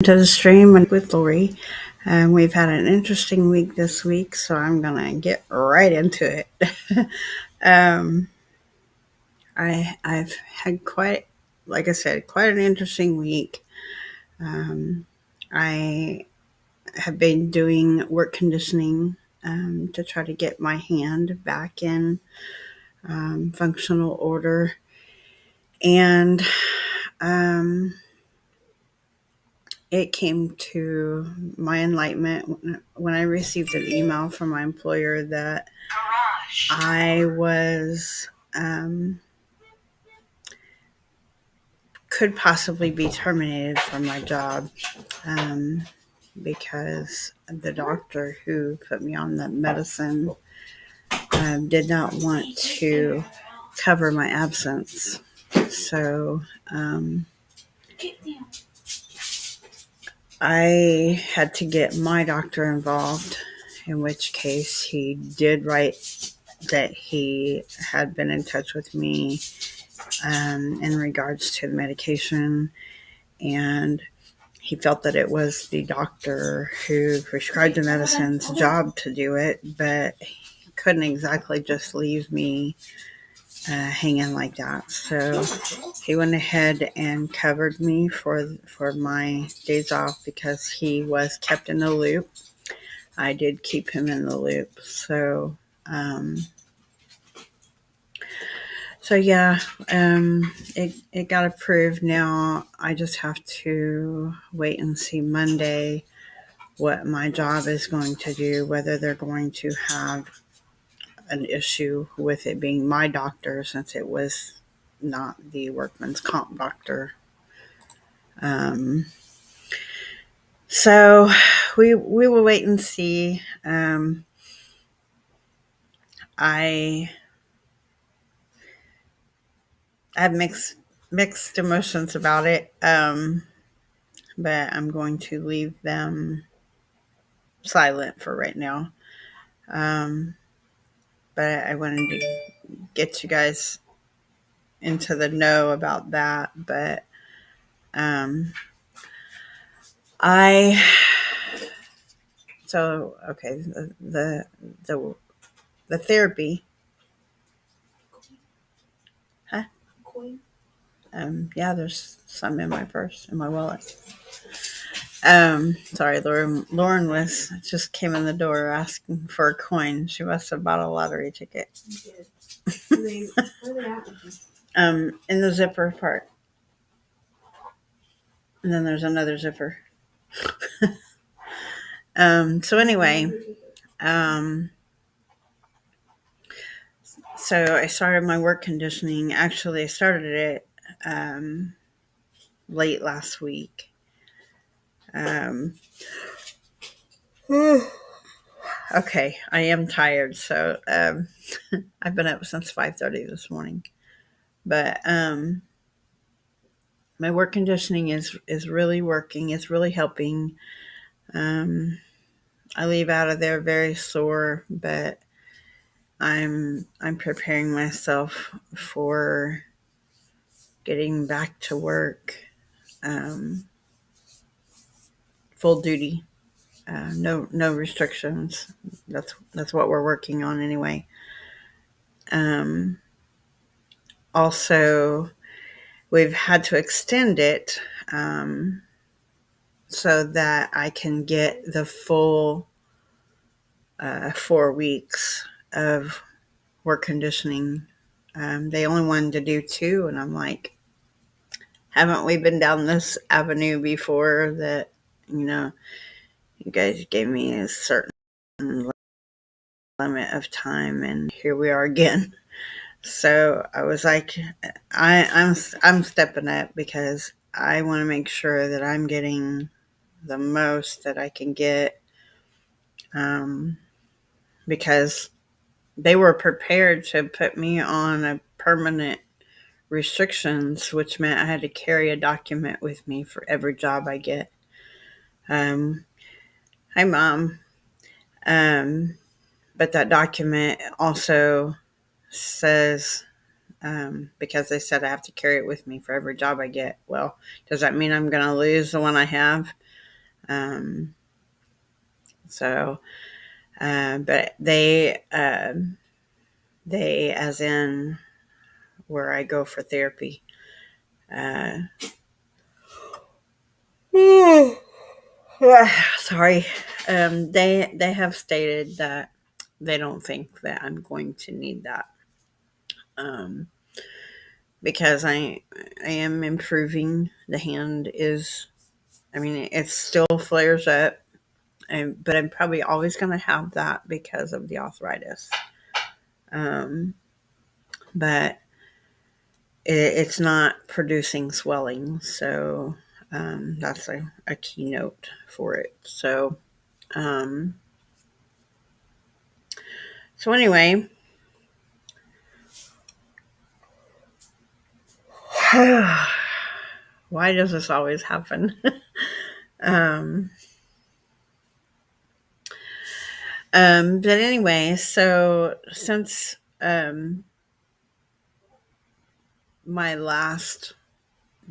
To the stream with Lori. And we've had an interesting week this week, so I'm gonna get right into it. um, I've had like I said, quite an interesting week. Um, I have been doing work conditioning to try to get my hand back in functional order, and um, it came to my enlightenment when I received an email from my employer that I was could possibly be terminated from my job um, because the doctor who put me on the medicine did not want to cover my absence. So I had to get my doctor involved, in which case he did write that he had been in touch with me in regards to the medication, and he felt that it was the doctor who prescribed the medicine's job to do it, but he couldn't exactly just leave me hanging like that. So he went ahead and covered me for my days off because he was kept in the loop. I did keep him in the loop. So yeah, it got approved. Now I just have to wait and see Monday what my job is going to do, whether they're going to have an issue with it being my doctor since it was not the workman's comp doctor. Um, so we will wait and see. I have mixed emotions about it, but I'm going to leave them silent for right now. Um, but I wanted to get you guys into the know about that. But um, I so okay the the therapy. Huh? Yeah, there's some in my purse, in my wallet. Sorry, Lauren was just came in the door asking for a coin. She must have bought a lottery ticket. Where they at? In the zipper part, and then there's another zipper. So anyway, um, so I started my work conditioning. Actually, I started it late last week. Okay, I am tired, so I've been up since 5:30 this morning. But my work conditioning is really working. It's really helping. I leave out of there very sore, but I'm preparing myself for getting back to work, full duty. No restrictions. That's what we're working on anyway. Also, we've had to extend it so that I can get the full 4 weeks of work conditioning. They only wanted to do 2, and I'm like, haven't we been down this avenue before that, you guys gave me a certain limit of time, and here we are again. So I was like, I'm stepping up because I want to make sure that I'm getting the most that I can get, because they were prepared to put me on a permanent restrictions, which meant I had to carry a document with me for every job I get. Hi, Mom. But that document also says, because they said I have to carry it with me for every job I get. Well, does that mean I'm going to lose the one I have? Um, so, but they, as in where I go for therapy, uh, sorry, they have stated that they don't think that I'm going to need that. Um, because I am improving. The hand is, I mean, it still flares up, but I'm probably always going to have that because of the arthritis. Um, but it's not producing swelling, so that's a keynote for it. Um, so anyway, why does this always happen? um, but anyway, so since my last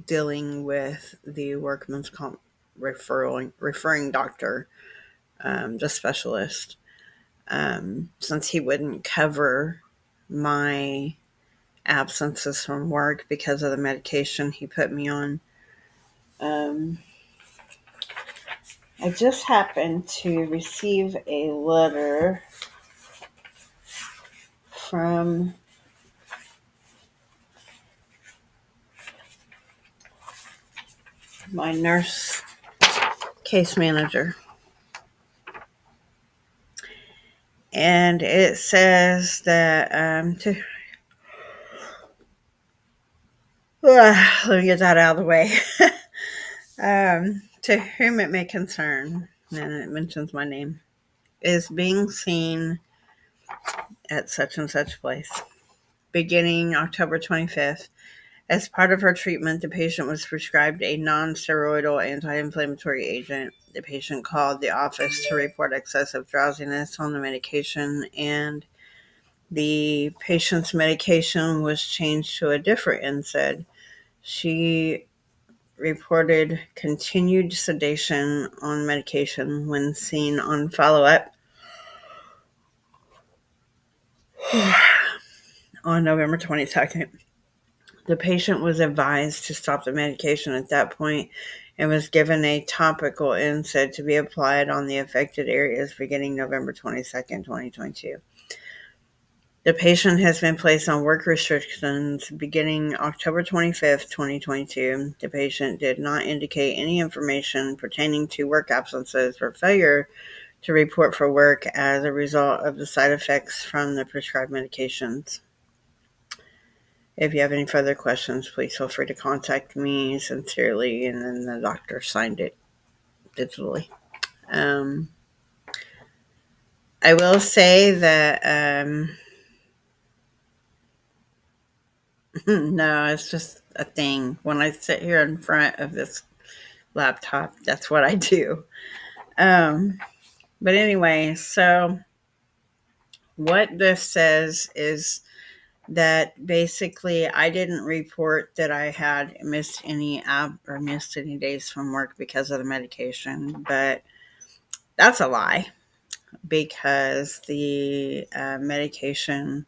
dealing with the workman's comp referring doctor, the specialist, since he wouldn't cover my absences from work because of the medication he put me on. I just happened to receive a letter from my nurse case manager. And it says that let me get that out of the way. To whom it may concern, and it mentions my name, is being seen at such and such place. Beginning October 25th, as part of her treatment, the patient was prescribed a non-steroidal anti-inflammatory agent. The patient called the office to report excessive drowsiness on the medication, and the patient's medication was changed to a different NSAID. She reported continued sedation on medication when seen on follow-up on November 22nd. The patient was advised to stop the medication at that point and was given a topical NSAID to be applied on the affected areas beginning November 22nd, 2022. The patient has been placed on work restrictions beginning October 25th, 2022. The patient did not indicate any information pertaining to work absences or failure to report for work as a result of the side effects from the prescribed medications. If you have any further questions, please feel free to contact me sincerely. And then the doctor signed it digitally. I will say that no, it's just a thing. When I sit here in front of this laptop, that's what I do. But anyway, so what this says is that basically I didn't report that I had missed any days from work because of the medication, but that's a lie because the medication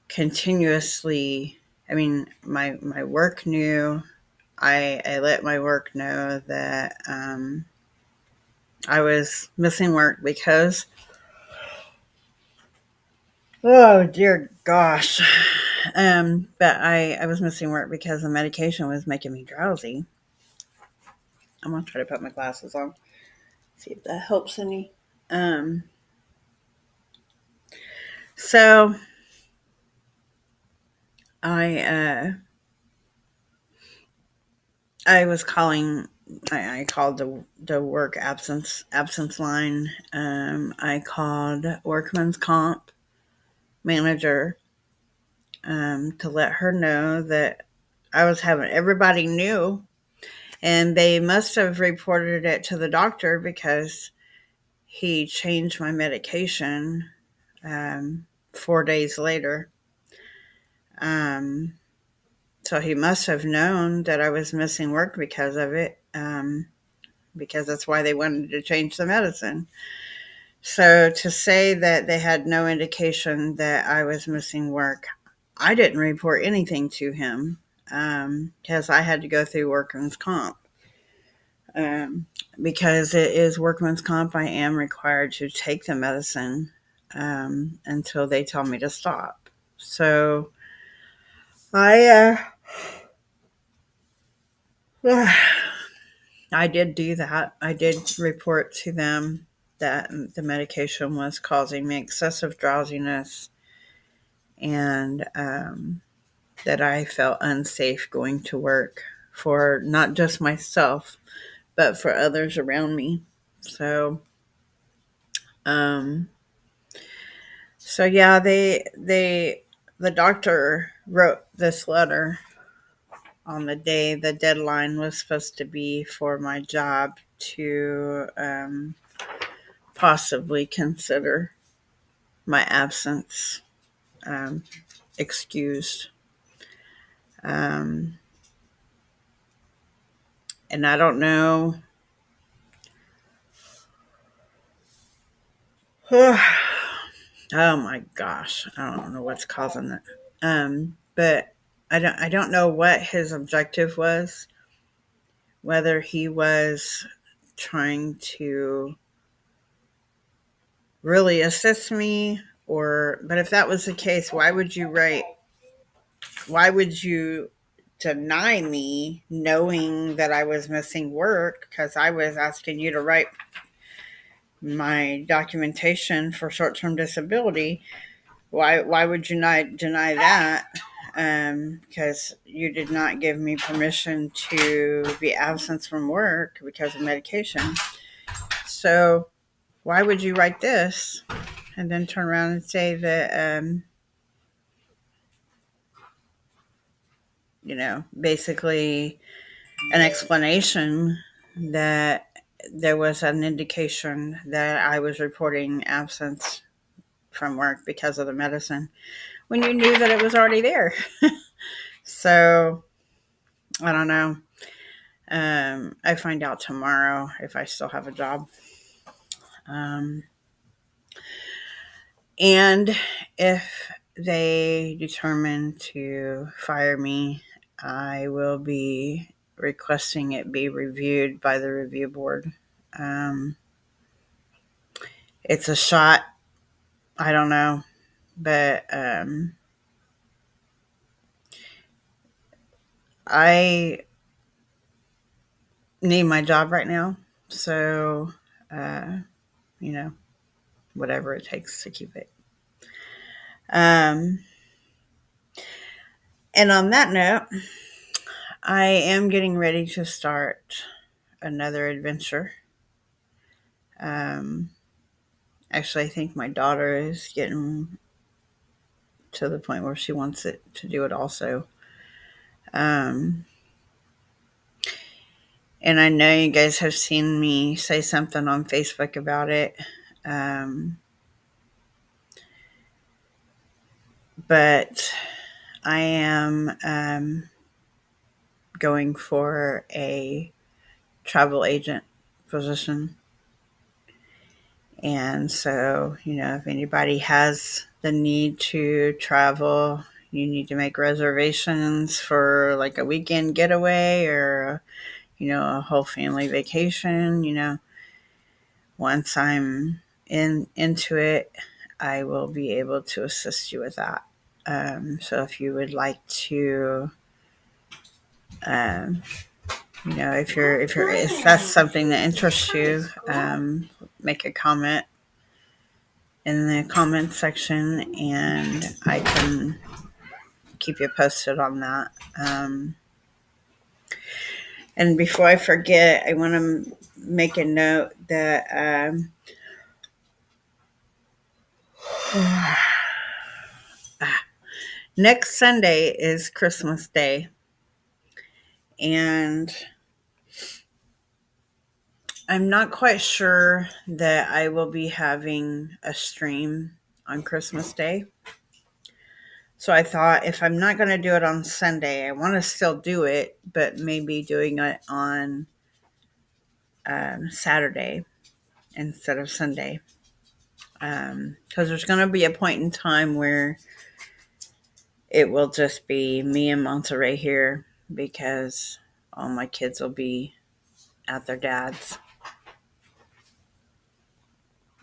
continuously. I mean, my work knew. I let my work know that I was missing work because, oh dear gosh, but I was missing work because the medication was making me drowsy. I'm gonna try to put my glasses on, see if that helps any. Um, so I I was calling. I called the work absence line. I called workman's comp manager to let her know that I was having. Everybody knew, and they must have reported it to the doctor because he changed my medication 4 days later. So he must have known that I was missing work because of it. because that's why they wanted to change the medicine. So to say that they had no indication that I was missing work, I didn't report anything to him because I had to go through workman's comp. Um, because it is workman's comp, I am required to take the medicine until they tell me to stop. So I I did do that. I did report to them that the medication was causing me excessive drowsiness and that I felt unsafe going to work for not just myself, but for others around me. So, um, so yeah, the doctor wrote this letter on the day the deadline was supposed to be for my job to possibly consider my absence um, excused. Um, and I don't know. Oh my gosh, I don't know what's causing it. But I don't know what his objective was. Whether he was trying to really assist me, or but if that was the case, why would you write? Why would you deny me knowing that I was missing work because I was asking you to write my documentation for short-term disability? Why would you not deny that? Because you did not give me permission to be absent from work because of medication. So why would you write this and then turn around and say that, basically an explanation that there was an indication that I was reporting absence from work because of the medicine when you knew that it was already there? So I don't know. I find out tomorrow if I still have a job. Um, and if they determine to fire me, I will be requesting it be reviewed by the review board. Um, it's a shot. I don't know. But I need my job right now. So, uh, you know, whatever it takes to keep it. Um, and on that note, I am getting ready to start another adventure. Um, actually, I think my daughter is getting to the point where she wants it to do it also. Um, and I know you guys have seen me say something on Facebook about it. Um, but I am going for a travel agent position. And so, if anybody has the need to travel, you need to make reservations for like a weekend getaway or, a whole family vacation, once I'm into it, I will be able to assist you with that. So if you would like to, um, if that's something that interests you, make a comment in the comment section, and I can keep you posted on that. And before I forget, I want to make a note that next Sunday is Christmas Day, and I'm not quite sure that I will be having a stream on Christmas Day. So I thought if I'm not going to do it on Sunday, I want to still do it, but maybe doing it on Saturday instead of Sunday. Because there's going to be a point in time where it will just be me and Monterey here because all my kids will be at their dad's.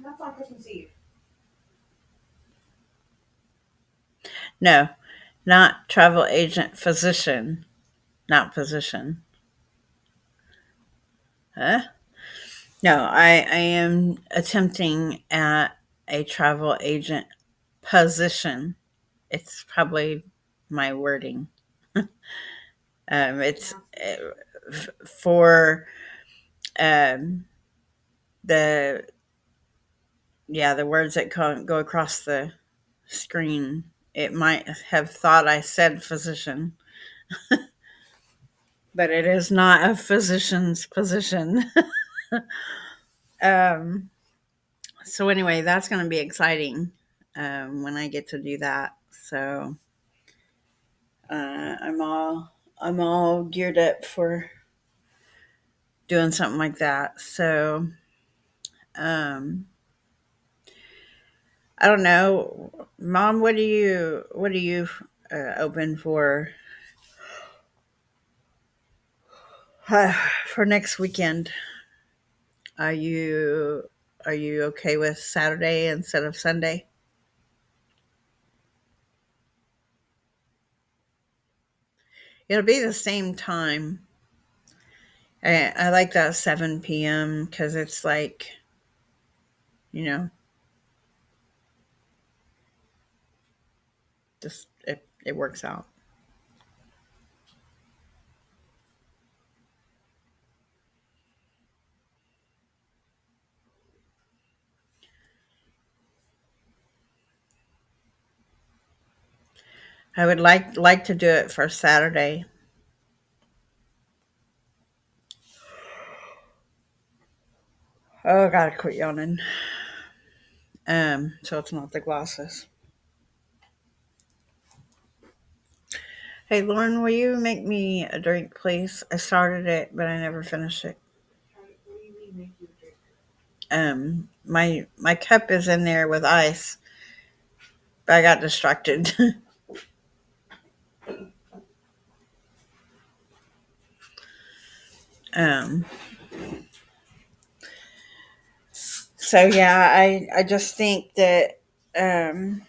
That's on Christmas Eve. No, not travel agent, physician, not physician. Huh? No, I am attempting at a travel agent position. It's probably my wording. It's for um, the the words that go across the screen. It might have thought I said physician, but it is not a physician's position. um, so anyway, that's going to be exciting when I get to do that. So I'm all geared up for doing something like that. So um, I don't know, Mom. What do you open for for next weekend? Are you are you okay with Saturday instead of Sunday? It'll be the same time. I like that 7 p.m. because it's like, you know, just it works out. I would like to do it for Saturday. Oh, I gotta quit yawning. So it's not the glasses. Hey, Lauren, will you make me a drink, please? I started it, but I never finished it. What do you mean make you a drink? My cup is in there with ice, but I got distracted. um, so yeah, I just think that um,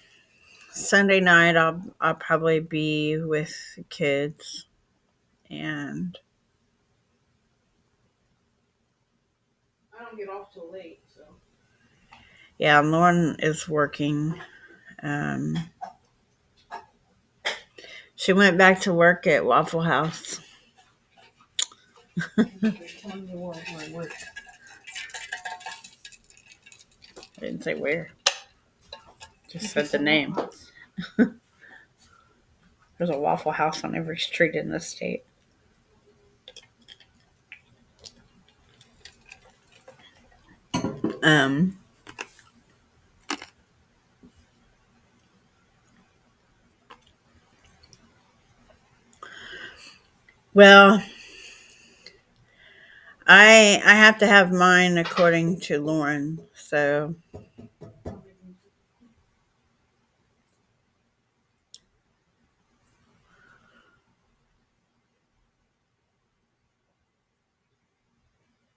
Sunday night I'll probably be with the kids, and I don't get off till late, so. yeah, Lauren is working. Um, she went back to work at Waffle House. Tell me where I work. I didn't say where. Just said the name. There's a Waffle House on every street in the state. Um, well, I have to have mine according to Lauren. So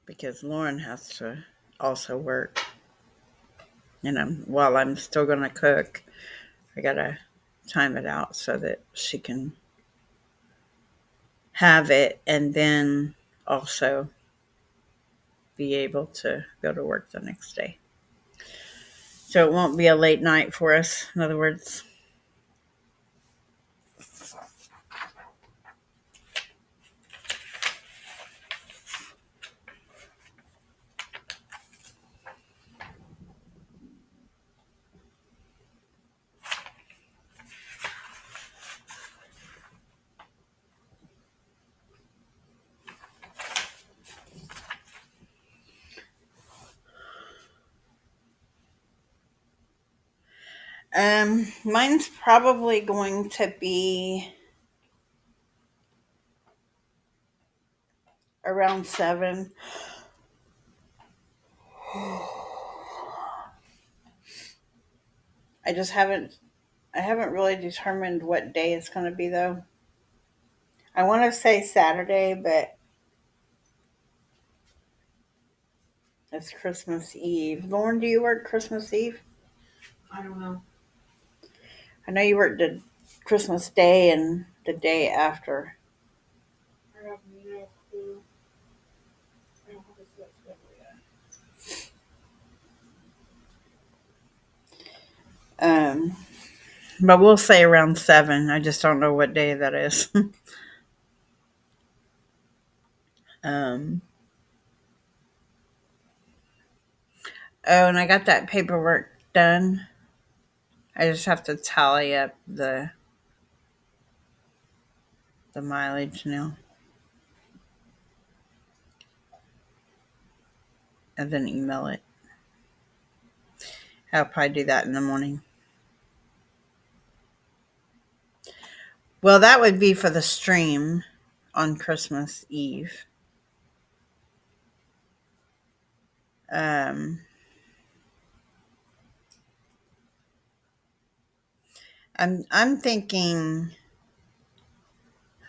because Lauren has to also work, and while I'm still gonna cook, I gotta time it out so that she can have it and then also be able to go to work the next day. So it won't be a late night for us. In other words, mine's probably going to be around 7. I just haven't. I haven't really determined what day it's going to be though. I want to say Saturday, but it's Christmas Eve. Lauren, do you work Christmas Eve? I don't know. I know you worked the Christmas Day and the day after. I have no clue. I don't have a set schedule yet. Um, but we'll say around 7. I just don't know what day that is. um, oh, and I got that paperwork done. I just have to tally up the mileage now and then email it. I'll probably do that in the morning. Well, that would be for the stream on Christmas Eve. Um, I'm thinking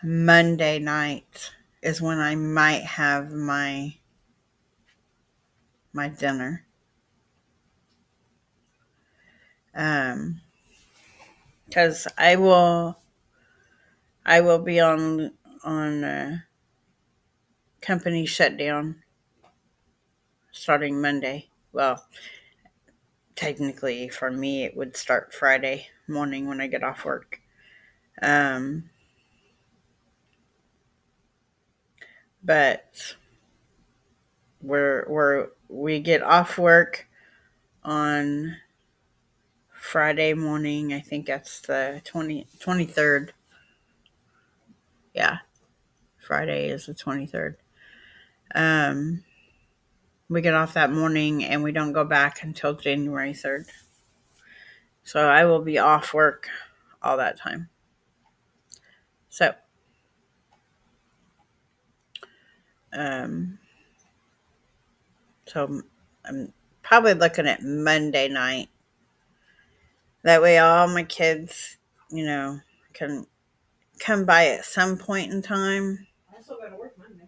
Monday night is when I might have my dinner. Because I will be on company shutdown starting Monday. Well, technically for me it would start Friday morning when I get off work. But we get off work on Friday morning. I think that's the 23rd. Yeah, Friday is the 23rd. Um, we get off that morning and we don't go back until January 3rd. So I will be off work all that time. So, um, so I'm probably looking at Monday night. That way, all my kids, can come by at some point in time. I still gotta work Monday.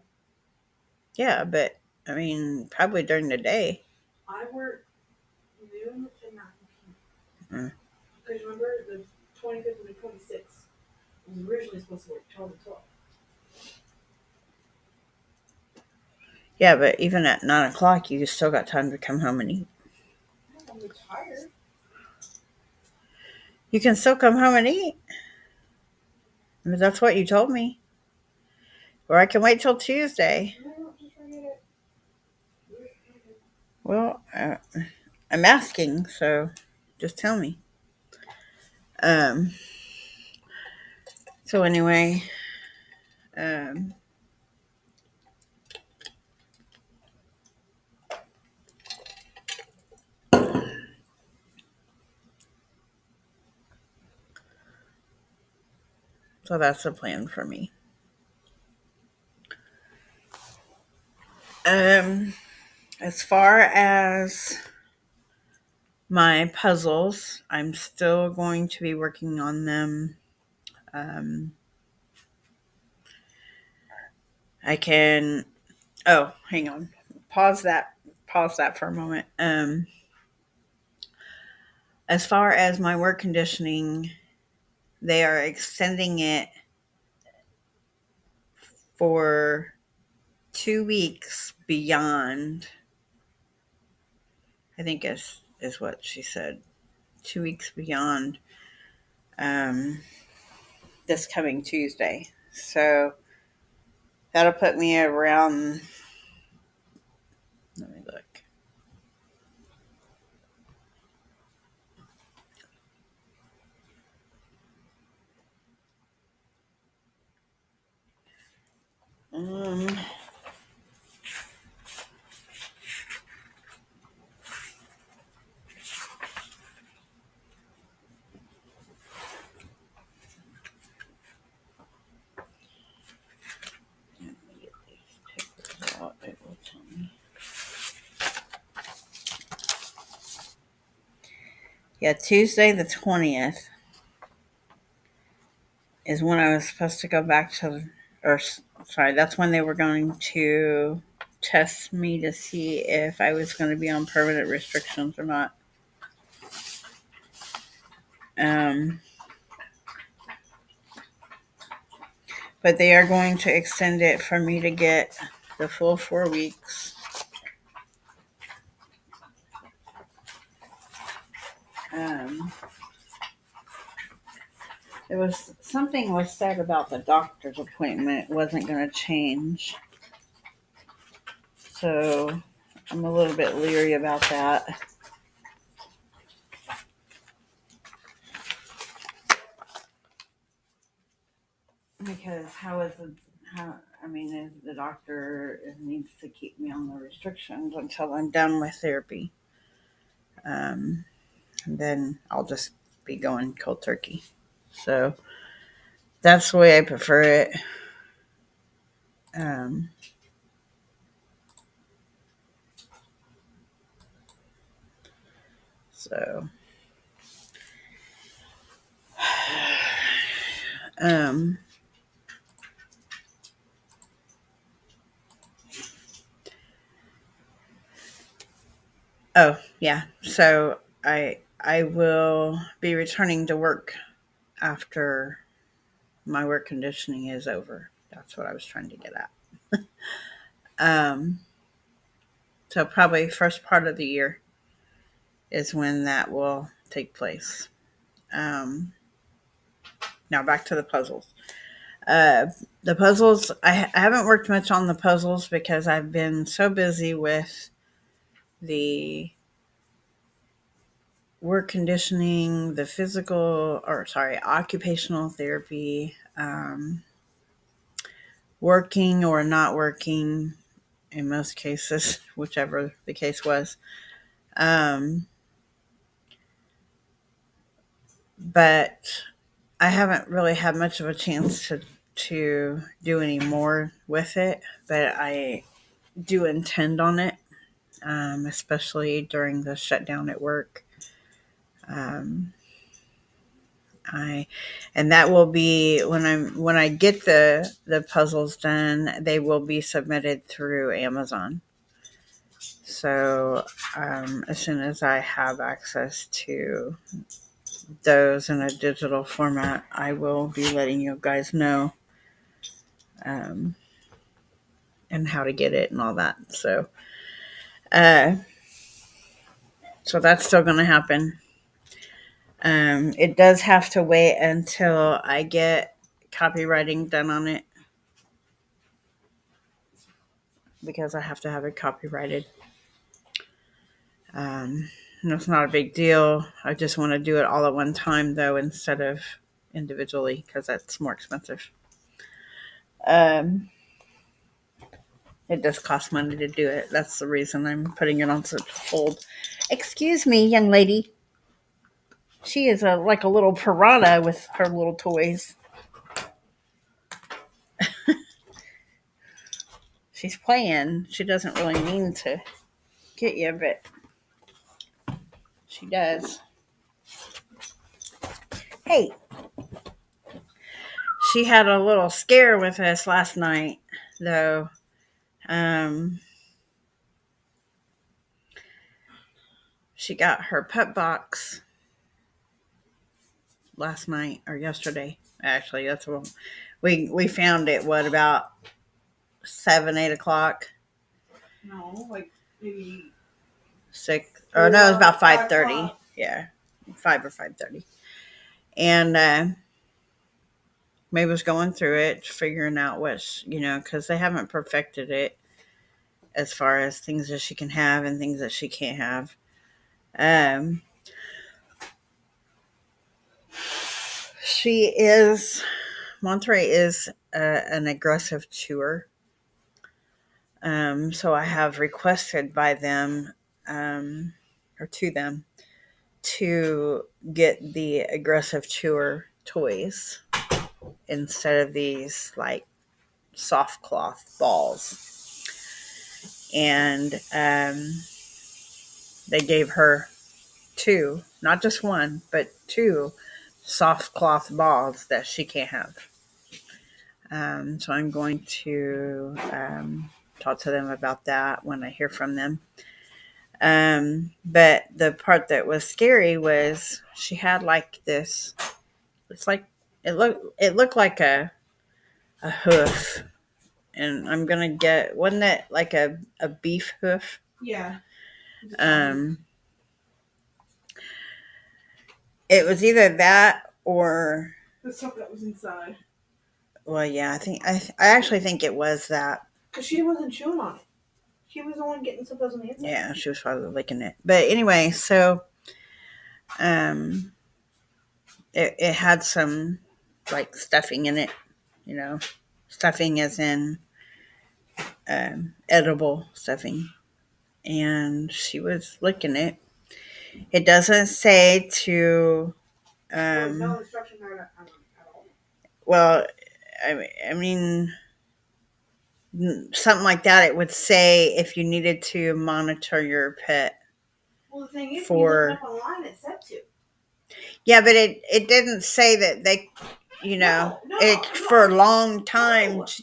Yeah, but I mean, probably during the day. I work noon to 9 Mm. Because remember, the 25th and the 26th was originally supposed to work 12 to 12. Yeah, but even at 9 o'clock, you still got time to come home and eat. I'm retired. You can still come home and eat. I mean, that's what you told me. Or I can wait till Tuesday. No, just forget it. Well, I'm asking, so just tell me. Um. So anyway, um, so that's the plan for me. As far as my puzzles, I'm still going to be working on them. Um, I can. Oh, hang on. Pause that. Pause that for a moment. As far as my work conditioning, they are extending it for 2 weeks beyond. I think is what she said. 2 weeks beyond um, this coming Tuesday. So that'll put me around. Let me look. Um, Yeah, Tuesday the 20th is when I was supposed to go back to, or sorry, that's when they were going to test me to see if I was going to be on permanent restrictions or not. Um, but they are going to extend it for me to get the full 4 weeks. Um, there was something was said about the doctor's appointment wasn't going to change, so I'm a little bit leery about that. Because how, I mean, if the doctor needs to keep me on the restrictions until I'm done with therapy. And then I'll just be going cold turkey. So that's the way I prefer it. Um, so, um, oh yeah. So I will be returning to work after my work conditioning is over. That's what I was trying to get at. Um, so probably first part of the year is when that will take place. Um, Now back to the puzzles. Uh, the puzzles, I haven't worked much on the puzzles because I've been so busy with the work conditioning, the occupational therapy, working or not working in most cases, whichever the case was. Um, but I haven't really had much of a chance to do any more with it, but I do intend on it, especially during the shutdown at work. Um, I and that will be when I get the puzzles done. They will be submitted through Amazon. So as soon as I have access to those in a digital format, I will be letting you guys know, um, and how to get it and all that. Uh, so that's still going to happen. It does have to wait until I get copywriting done on it because I have to have it copyrighted. It's not a big deal. I just want to do it all at one time, though, instead of individually because that's more expensive. Um, it does cost money to do it. That's the reason I'm putting it on such hold. Excuse me, young lady. She is like a little piranha with her little toys. She's playing. She doesn't really mean to get you, but she does. Hey, she had a little scare with us last night, though. Um, she got her pup box last night or yesterday. Actually, that's what we found it. What about 7, 8 o'clock? No, like maybe 6, or no, it was about 5:30. 5 o'clock. Yeah, 5 or 5:30. And May was going through it, figuring out what's, because they haven't perfected it as far as things that she can have and things that she can't have. Um, Monterey is an aggressive chewer. So I have requested by them, or to them, to get the aggressive chewer toys instead of these like soft cloth balls. And they gave her two, not just one, but two soft cloth balls that she can't have. So I'm going to talk to them about that when I hear from them. But the part that was scary was she had like this. It's like it looked like a hoof, and I'm gonna get, wasn't it like a beef hoof? Yeah. Um, it was either that or The stuff that was inside. well, yeah, I actually think it was that. Because she wasn't chewing on it. She was the one getting stuff that was on the inside. Yeah, she was probably licking it. But anyway, so um, it had some like stuffing in it, you know, stuffing as in edible stuffing, and she was licking it. It doesn't say to, There was no instruction at all. well, I mean, something like that. It would say if you needed to monitor your pet. Well, the thing is, For when you look up online, it said to. Yeah, but it didn't say that they, for a long time. Let me finish.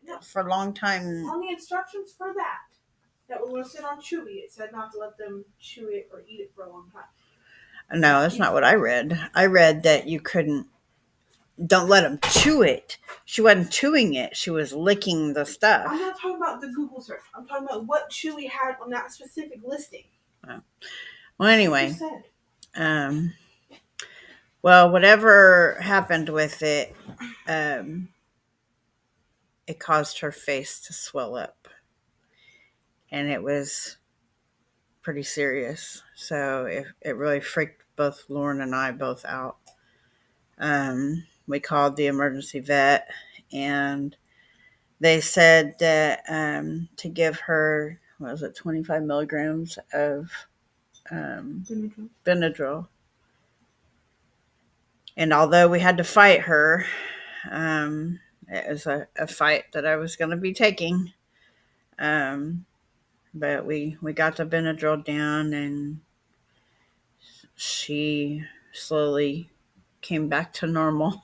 No. For a long time. On the instructions for that was listed on Chewy, it said not to let them chew it or eat it for a long time. No, that's not what I read. I read that you don't let them chew it. She wasn't chewing it. She was licking the stuff. I'm not talking about the Google search. I'm talking about what Chewy had on that specific listing. Oh. Well, anyway. Well, whatever happened with it, it caused her face to swell up. And it was pretty serious. So it really freaked both Lauren and I both out. We called the emergency vet, and they said that to give her, 25 milligrams of Benadryl. And although we had to fight her, it was a fight that I was going to be taking. But we got the Benadryl down, and she slowly came back to normal.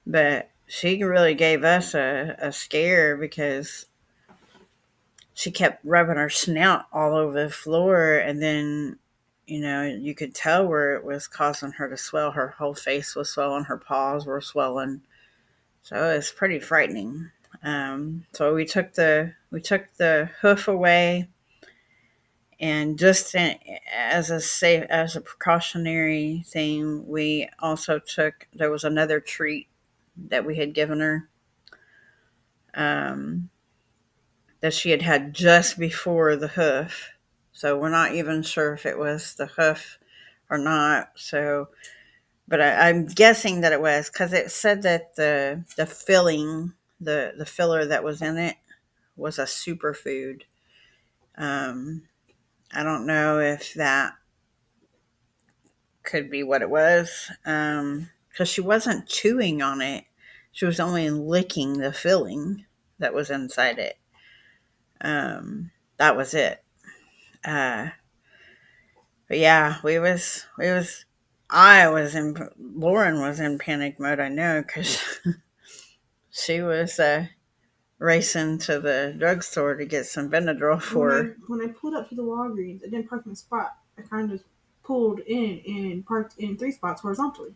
But she really gave us a scare because she kept rubbing her snout all over the floor, and then, you could tell where it was causing her to swell. Her whole face was swelling, her paws were swelling. So it was pretty frightening. So we took the hoof away, and just as a precautionary thing, we also there was another treat that we had given her, that she had had just before the hoof. So we're not even sure if it was the hoof or not. So, but I'm guessing that it was, because it said that the filling, the filler that was in it was a superfood. I don't know if that could be what it was, because she wasn't chewing on it. She was only licking the filling that was inside it. That was it. But yeah, Lauren was in panic mode, I know, because she was racing to the drugstore to get some Benadryl for. When I pulled up to the Walgreens, I didn't park in a spot. I kind of pulled in and parked in 3 spots horizontally.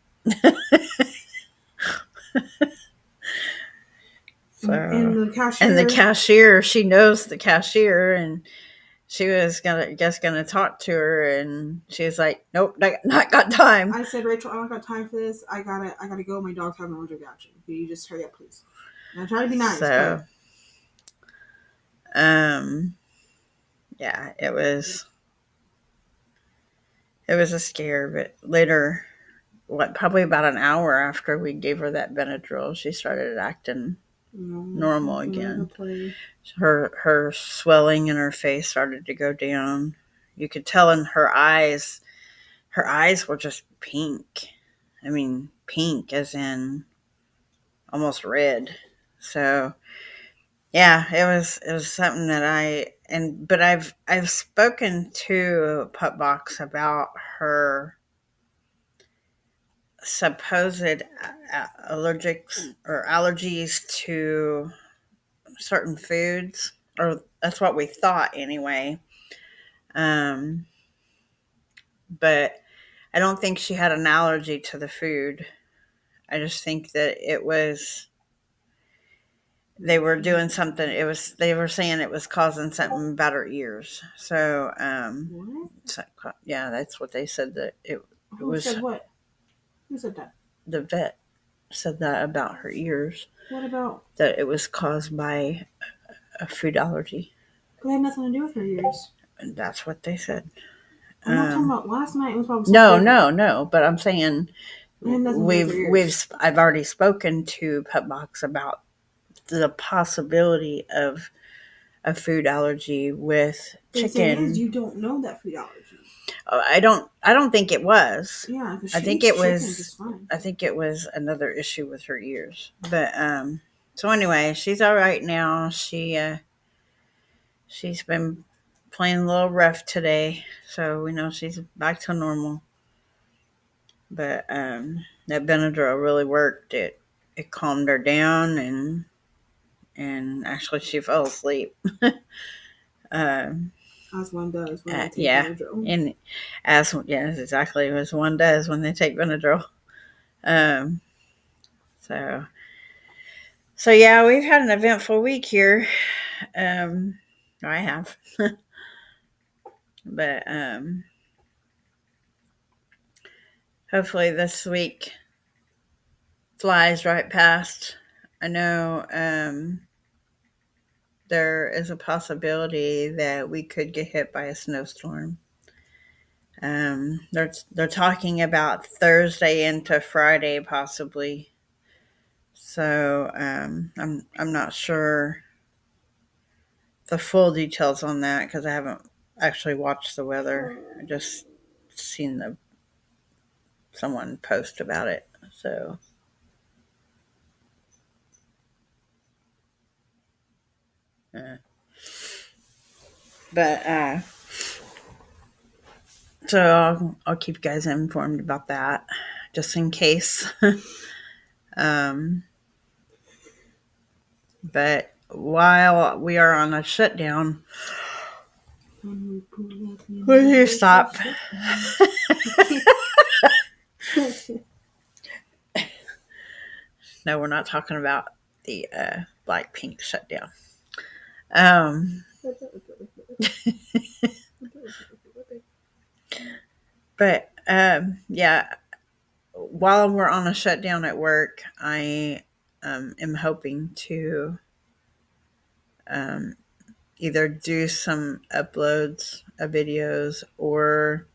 So, and the cashier, she knows the cashier, and she was gonna talk to her, and she was like, "Nope, not got time." I said, "Rachel, I don't got time for this. I gotta go. My dog's having an allergic reaction. Can you just hurry up, please?" And I try to be nice. So, yeah, it was a scare. But later, probably about an hour after we gave her that Benadryl, she started acting normal again. Her swelling in her face started to go down. You could tell in her eyes were just pink. I mean, pink as in almost red. So Yeah, it was something that but I've spoken to Pup Box about her supposed allergics or allergies to certain foods, or that's what we thought anyway. Um, but I don't think she had an allergy to the food. I just think that they were doing something. They were saying it was causing something about her ears. So, What? yeah, that's what they said that it Who was. said what? Who said that? The vet said that about her ears, What about? that it was caused by a food allergy, It had nothing to do with her ears. and that's what they said. I'm not talking about last night. It was probably No, something different. no. But I'm saying It had nothing to do with her ears. I've already spoken to Pupbox about the possibility of a food allergy with The thing is, chicken. you don't know that food allergy. I don't think it was. Yeah, because I she think eats it chicken was. just fine. I think it was another issue with her ears. But so anyway, she's all right now. She's been playing a little rough today, so we know she's back to normal. But that Benadryl really worked. It calmed her down, and actually she fell asleep. um, As one does when they take yeah, Benadryl. and yes, exactly as one does when they take Benadryl. Um, so yeah, we've had an eventful week here. Um, I have, but hopefully this week flies right past. I know there is a possibility that we could get hit by a snowstorm. They're talking about Thursday into Friday possibly. So I'm not sure the full details on that because I haven't actually watched the weather. I just seen someone post about it. So uh, but so I'll keep you guys informed about that just in case. um, but while we are on a shutdown, will you stop? No, we're not talking about the Blackpink shutdown. Um, but yeah, while we're on a shutdown at work, I am hoping to um, either do some uploads of videos or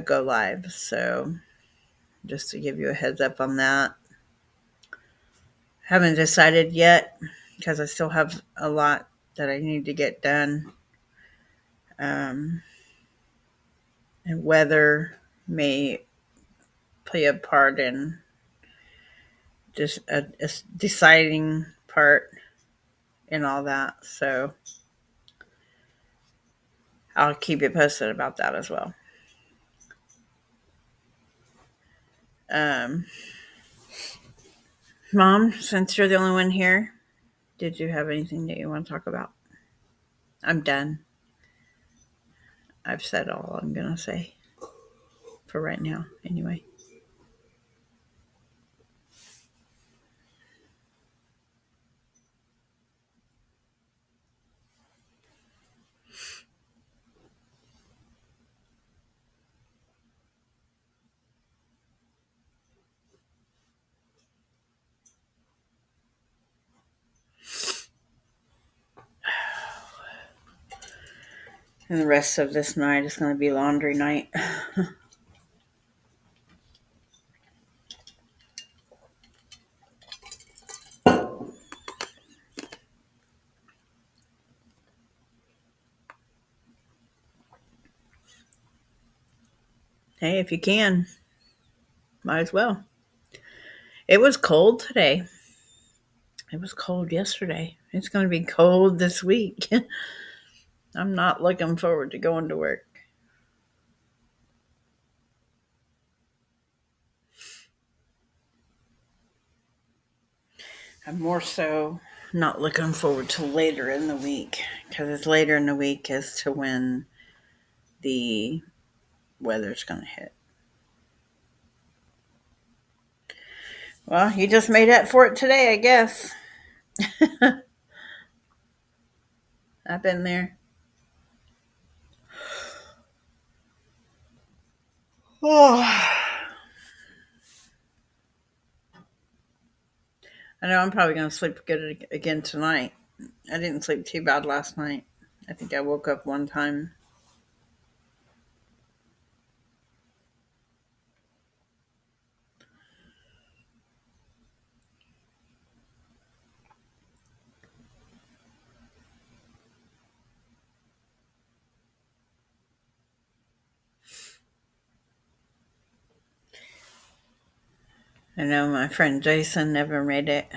go live. So just to give you a heads up on that. Haven't decided yet because I still have a lot that I need to get done. And weather may play a part in just a deciding part in all that. So I'll keep you posted about that as well. Um, Mom, since you're the only one here, did you have anything that you want to talk about? I'm done. I've said all I'm going to say for right now, anyway. And the rest of this night is going to be laundry night. Hey, if you can, might as well. It was cold today. It was cold yesterday. It's going to be cold this week. I'm not looking forward to going to work. I'm more so not looking forward to later in the week, because it's later in the week as to when the weather's going to hit. Well, you just made up for it today, I guess. I've been there. Oh, I know I'm probably going to sleep good again tonight. I didn't sleep too bad last night. I think I woke up one time. I know my friend Jason never made it.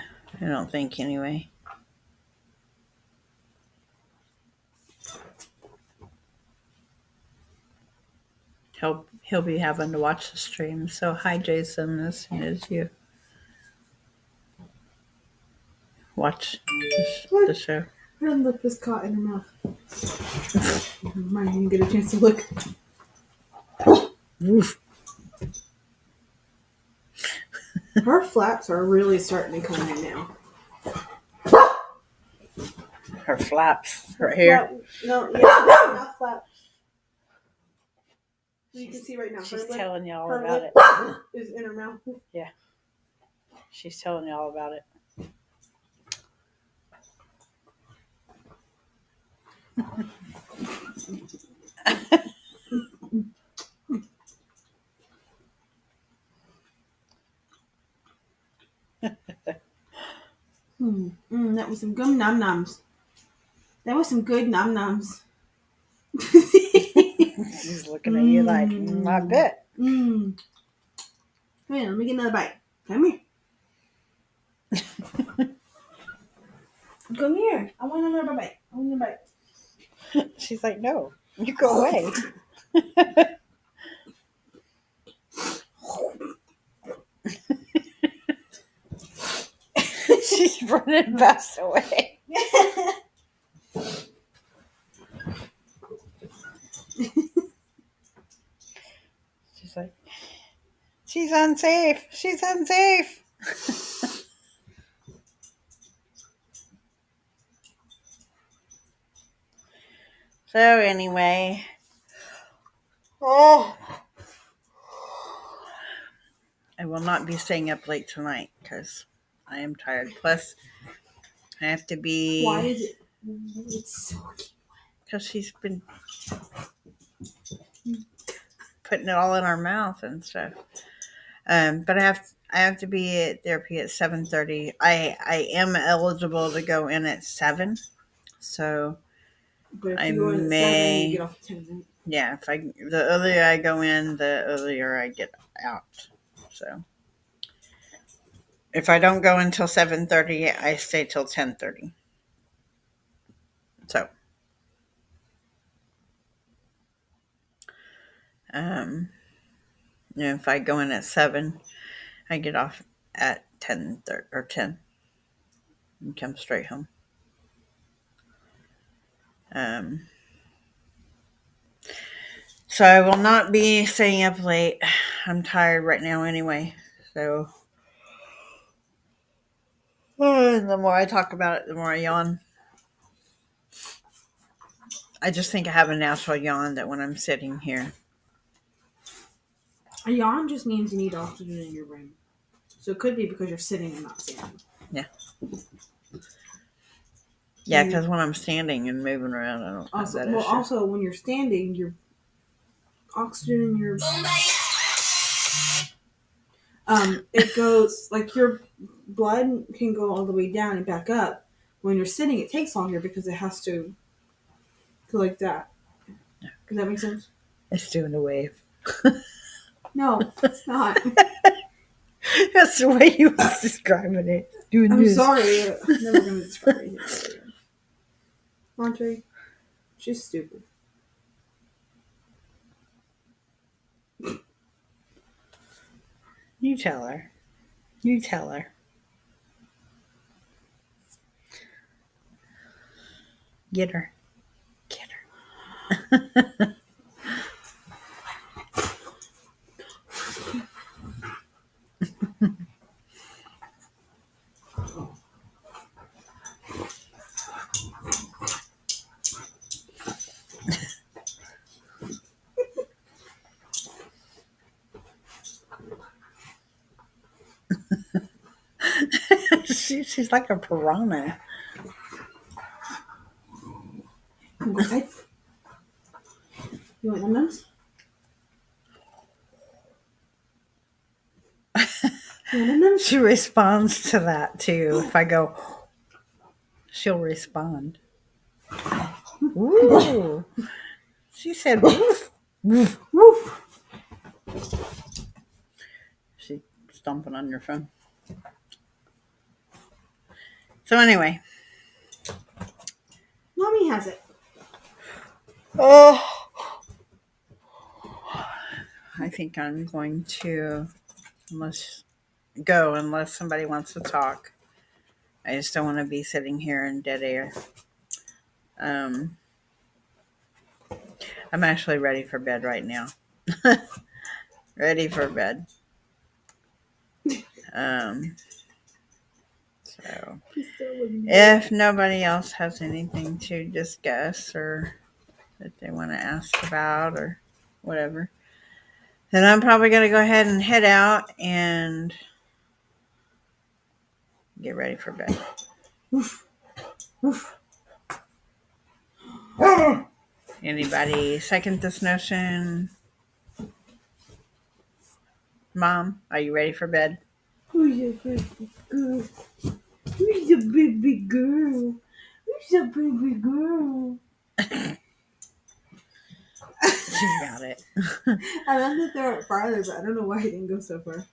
I don't think, anyway. He'll be having to watch the stream. So hi, Jason, as soon as you watch the show. Her lip is caught in her mouth. Mine didn't get a chance to look. Oof. Her flaps are really starting to come in now. Her flaps, her hair. No, yeah, not flaps. You can see right now. She's her telling lip, y'all her about lip it. is in her mouth. Yeah. She's telling y'all about it. That was some good num nums. That was some good num nums. She's looking at you like, I bet. Come here, let me get another bite. Come here. Come here. I want another bite. I want another bite. She's like, no, you go away. She's running fast away. She's like, she's unsafe. She's unsafe. So anyway, I will not be staying up late tonight because I am tired. Plus, I have to be. Why is it? It's so cute. Because she's been putting it all in our mouth and stuff. But I have to be at therapy at 7:30. I am eligible to go in at 7, so But if I you go in at 7, you get off at 10. Yeah, the earlier I go in, the earlier I get out. So if I don't go until 7:30, I stay till 10:30. So if I go in at 7, I get off at 10:30 or 10 and come straight home. So I will not be staying up late. I'm tired right now anyway. So the more I talk about it, the more I yawn. I just think I have a natural yawn that when I'm sitting here. A yawn just means you need oxygen in your brain. So it could be because you're sitting and not standing. Yeah. Yeah, because when I'm standing and moving around, I don't have that issue. Well, also, when you're standing, your oxygen in your... it goes, like, your blood can go all the way down and back up. When you're sitting, it takes longer because it has to go like that. Does that make sense? It's doing a wave. No, it's not. That's the way you was describing it. Doing I'm this. sorry. I'm never going to describe anything ever again. Monterey, she's stupid. You tell her. You tell her. Get her. Get her. She's like a piranha. Go outside. You want M&M's? You want M&M's? She responds to that too. If I go, she'll respond. Ooh. She said woof. Woof. Woof. She's stomping on your phone. So anyway. Mommy has it. Oh. I think I'm going to unless somebody wants to talk. I just don't want to be sitting here in dead air. I'm actually ready for bed right now. Ready for bed. So if nobody else has anything to discuss or that they want to ask about or whatever, then I'm probably going to go ahead and head out and get ready for bed. Woof. Woof. Anybody second this notion? Mom, are you ready for bed? Who's your baby girl? Who's your baby girl? Who's your baby girl? She got it. I meant to throw it farther, but I don't know why it didn't go so far.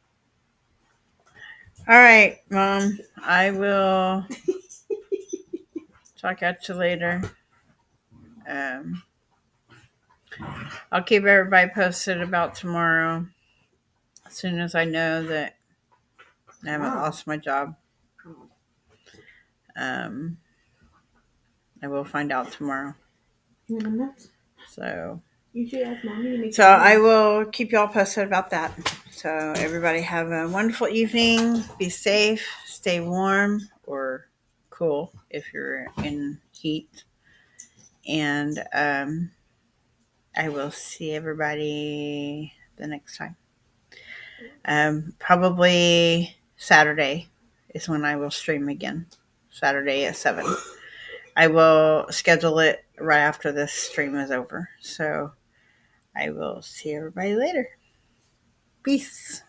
All right, Mom. I will talk at you later. I'll keep everybody posted about tomorrow. As soon as I know that I haven't lost my job, I will find out tomorrow. So You should ask Mommy to make. So I will keep y'all posted about that. So everybody have a wonderful evening. Be safe. Stay warm or cool if you're in heat. And I will see everybody the next time. Probably Saturday is when I will stream again. Saturday at 7. I will schedule it right after this stream is over. So I will see everybody later. Peace.